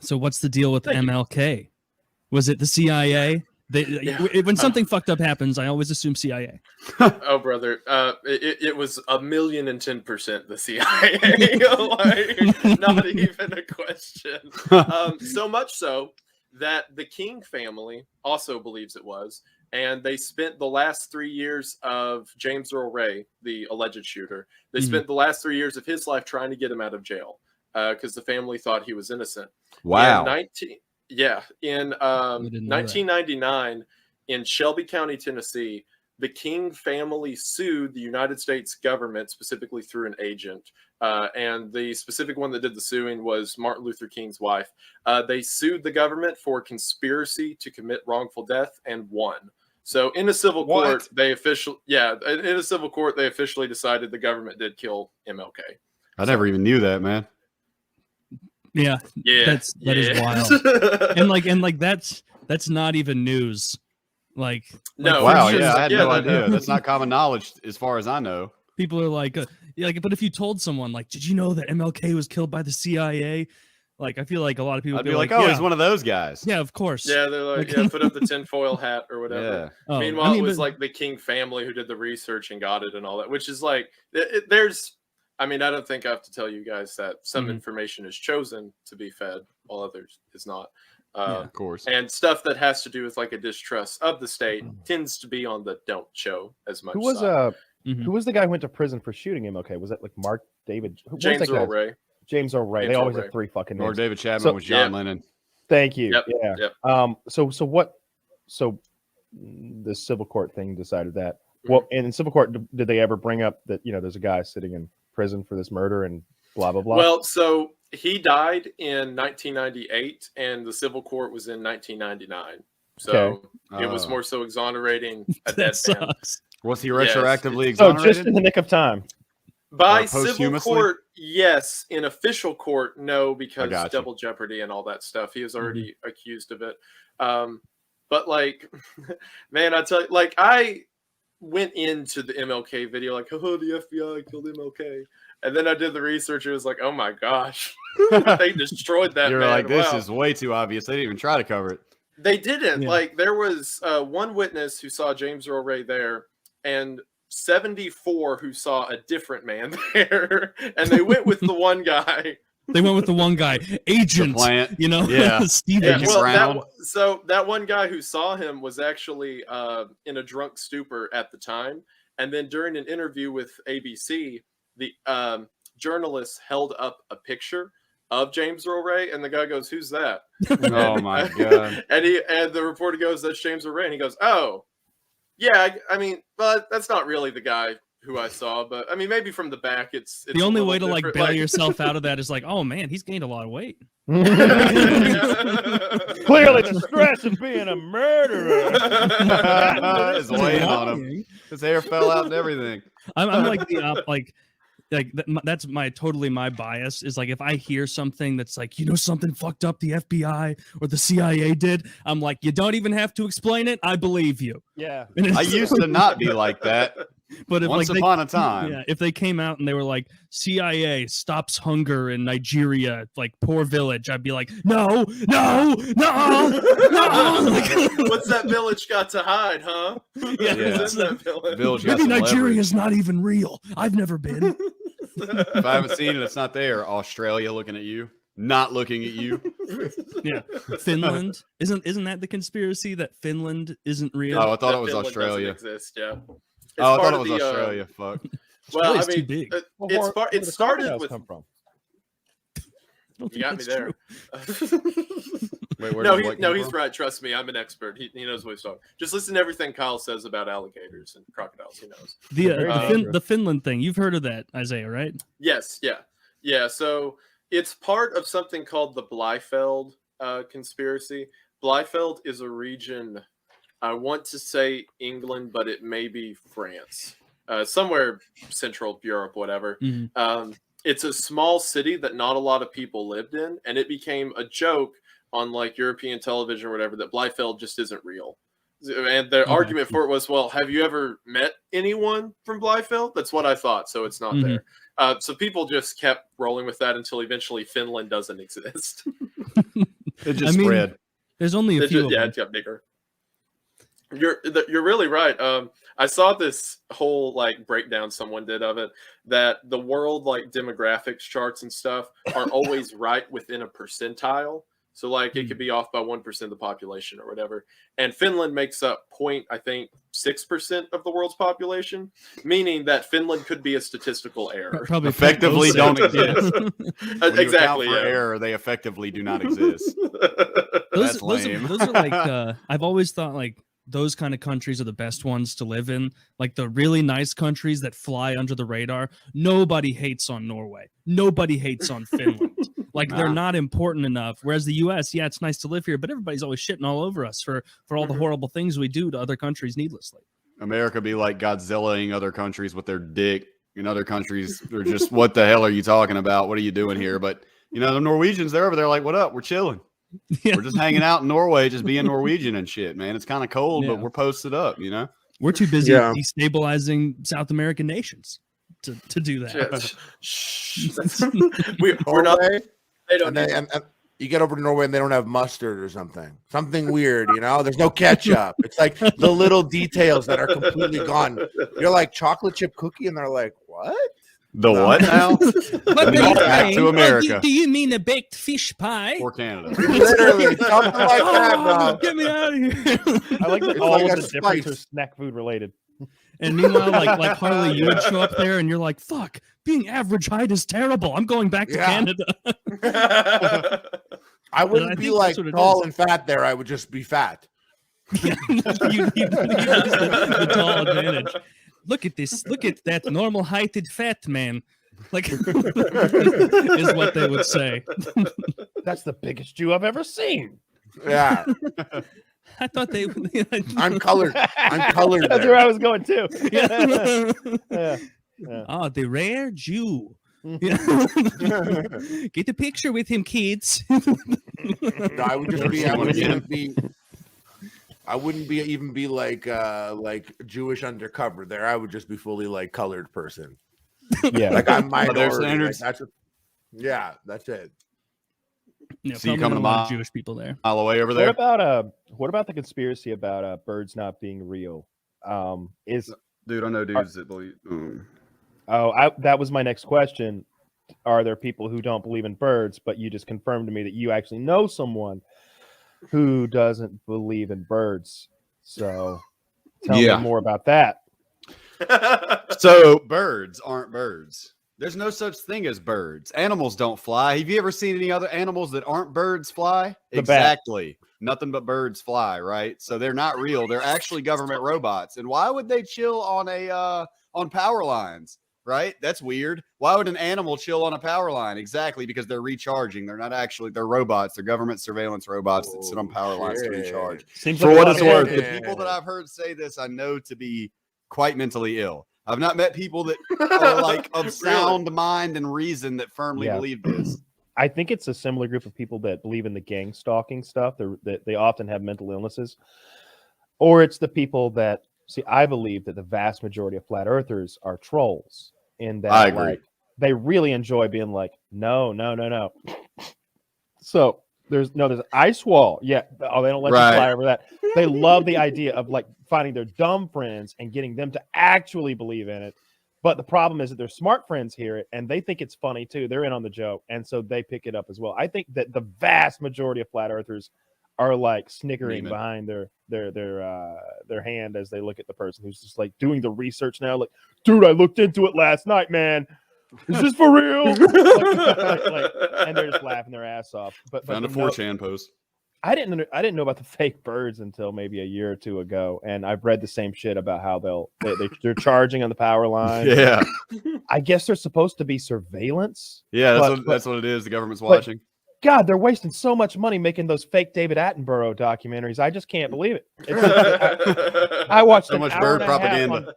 So what's the deal with MLK? Was it the CIA? When something fucked up happens, I always assume CIA. Oh, brother, it was 1,010% the CIA. Like, not even a question. So much so that the King family also believes it was, and they spent the last 3 years of James Earl Ray, the alleged shooter. They spent the last 3 years of his life trying to get him out of jail because the family thought he was innocent. Wow. In 1999, in Shelby County, Tennessee, the King family sued the United States government, specifically through an agent. And the specific one that did the suing was Martin Luther King's wife. They sued the government for conspiracy to commit wrongful death and won. So in a civil court, they officially decided the government did kill MLK. I never even knew that, man. Yeah. That is wild. and that's not even news. Like wow, yeah, I had no idea. That's not common knowledge as far as I know. People are like, but if you told someone, like, did you know that MLK was killed by the CIA? Like, I feel like a lot of people would be like, oh, he's one of those guys. Yeah, of course. Yeah, they're like, put up the tinfoil hat or whatever. Yeah. Meanwhile, it was like the King family who did the research and got it and all that, which is like, I don't think I have to tell you guys that some information is chosen to be fed while others is not. Of course. And stuff that has to do with like a distrust of the state tends to be on the don't show as much. Who was the guy who went to prison for shooting MLK? Was that like Mark David? James Earl Ray. James Earl Ray. They always have three fucking names. Or David Chapman was John Lennon. Thank you. Yep. Yeah. Yep. So the civil court thing decided that. Well, and in civil court, did they ever bring up that there's a guy sitting in prison for this murder and blah blah blah? Well, so he died in 1998, and the civil court was in 1999. So it was more so exonerating a dead man. Was he retroactively exonerated? So just in the nick of time. By civil court, yes. In official court, no, because double jeopardy and all that stuff. He is already accused of it. But like, man, I tell you, like, I went into the MLK video like, oh, the FBI killed MLK. And then I did the research. It was like, oh my gosh, they destroyed that. You're man. like, this is way too obvious. They didn't even try to cover it. They didn't. Like, there was one witness who saw James Earl Ray there, and 74 who saw a different man there, and they went with the one guy. They went with the one guy, Agent. Steven. So that one guy who saw him was actually in a drunk stupor at the time, and then during an interview with ABC, the journalist held up a picture of James Earl Ray, and the guy goes, "Who's that?" Oh my god! And the reporter goes, "That's James Earl Ray," and he goes, "Oh, yeah, but that's not really the guy who I saw, but I mean, maybe from the back, it's the only way to like bail yourself out of that is like, oh man, he's gained a lot of weight. Clearly, the stress of being a murderer is weighing on him. His hair fell out and everything. I'm like that's my bias is like, if I hear something that's like, something fucked up the FBI or the CIA did, I'm like, you don't even have to explain it. I believe you. Yeah. I used to not be like that. But if, once upon a time, if they came out and they were like, CIA stops hunger in Nigeria, like poor village, I'd be like, no. What's that village got to hide, huh? That village. Maybe Nigeria is not even real. I've never been. If I haven't seen it, it's not there. Australia looking at you, not looking at you. Yeah, Finland isn't that the conspiracy that Finland isn't real? Oh, I thought it was Australia. Exist, yeah. I thought it was Australia. Fuck. Well, I mean, it started with. Come from? You got me there. Wait, no, he's right. Trust me, I'm an expert. He knows what he's talking. Just listen to everything Kyle says about alligators and crocodiles. He knows. The Finland thing. You've heard of that, Isaiah, right? Yes. Yeah. So it's part of something called the Bielefeld conspiracy. Bielefeld is a region. I want to say England, but it may be France, somewhere Central Europe, whatever. Mm-hmm. It's a small city that not a lot of people lived in, and it became a joke on like European television or whatever that Bielefeld just isn't real. And the argument for it was, well, have you ever met anyone from Bielefeld? That's what I thought, so it's not there. So people just kept rolling with that until eventually Finland doesn't exist. It just spread. There's only a few of them. It got bigger. You're really right. I saw this whole like breakdown someone did of it, that the world like demographics charts and stuff are always right within a percentile. So like it could be off by 1% of the population or whatever. And Finland makes up 6% of the world's population, meaning that Finland could be a statistical error. Probably Effectively don't exist. Exactly. For error, they effectively do not exist. That's lame. Those are like I've always thought like those kind of countries are the best ones to live in. Like the really nice countries that fly under the radar. Nobody hates on Norway. Nobody hates on Finland. Like they're not important enough. Whereas the U.S., yeah, it's nice to live here, but everybody's always shitting all over us for all the horrible things we do to other countries needlessly. America be like Godzillaing other countries with their dick. In other countries, they're just, what the hell are you talking about? What are you doing here? But you know, the Norwegians, they're over there like, what up? We're chilling. Yeah. We're just hanging out in Norway, just being Norwegian and shit, man. It's kind of cold, but we're posted up, you know? We're too busy destabilizing South American nations to do that. We're not. They don't. And you get over to Norway and they don't have mustard or something weird, you know. There's no ketchup. It's like the little details that are completely gone. You're like chocolate chip cookie, and they're like, what? What now? Back to America. Do you mean a baked fish pie? Or Canada. Literally, something like that, bro. Get me out of here. I like that all of the difference are snack food related. And meanwhile, like Harley, you would show up there and you're like, fuck, being average height is terrible. I'm going back to Canada. I wouldn't be like tall and fat there. I would just be fat. you the tall advantage. Look at this. Look at that normal heighted fat man. Like, is what they would say. That's the biggest Jew I've ever seen. Yeah. I thought they would. I'm colored. I'm colored. That's where I was going too. Yeah. Oh, the rare Jew. Yeah. Get a picture with him, kids. No, I would just be. I wouldn't even be like Jewish undercover there. I would just be fully like colored person. Yeah, like I'm minority. Standards. Like, that's it. Yeah, so you come to Jewish people there. Mile away over there. What about the conspiracy about birds not being real? Dude, I know dudes that believe. That was my next question. Are there people who don't believe in birds, but you just confirmed to me that you actually know someone who doesn't believe in birds? So tell me more about that. So birds aren't birds. There's no such thing as birds. Animals don't fly. Have you ever seen any other animals that aren't birds fly? Exactly. Nothing but birds fly, right? So they're not real. They're actually government robots. And why would they chill on on power lines? Right? That's weird. Why would an animal chill on a power line? Exactly, because they're recharging. They're not actually, they're robots. They're government surveillance robots that sit on power lines to recharge. For what it's worth, the people that I've heard say this, I know to be quite mentally ill. I've not met people that are like of sound mind and reason that firmly believe this. I think it's a similar group of people that believe in the gang stalking stuff. They often have mental illnesses. Or it's the people that, see, I believe that the vast majority of flat earthers are trolls. In that, I agree. Like, they really enjoy being like, no. So there's ice wall. Yeah. Oh, they don't let you fly over that. They love the idea of like finding their dumb friends and getting them to actually believe in it. But the problem is that their smart friends hear it and they think it's funny too. They're in on the joke. And so they pick it up as well. I think that the vast majority of flat earthers are like snickering behind their hand as they look at the person who's just like doing the research now. Like, dude, I looked into it last night, man. Is this for real? And they're just laughing their ass off. But found a 4chan post. I didn't know about the fake birds until maybe a year or two ago, and I've read the same shit about how they're charging on the power line. Yeah, I guess there's supposed to be surveillance. Yeah, that's what it is. The government's watching. God, they're wasting so much money making those fake David Attenborough documentaries. I just can't believe it. I watched so much bird propaganda.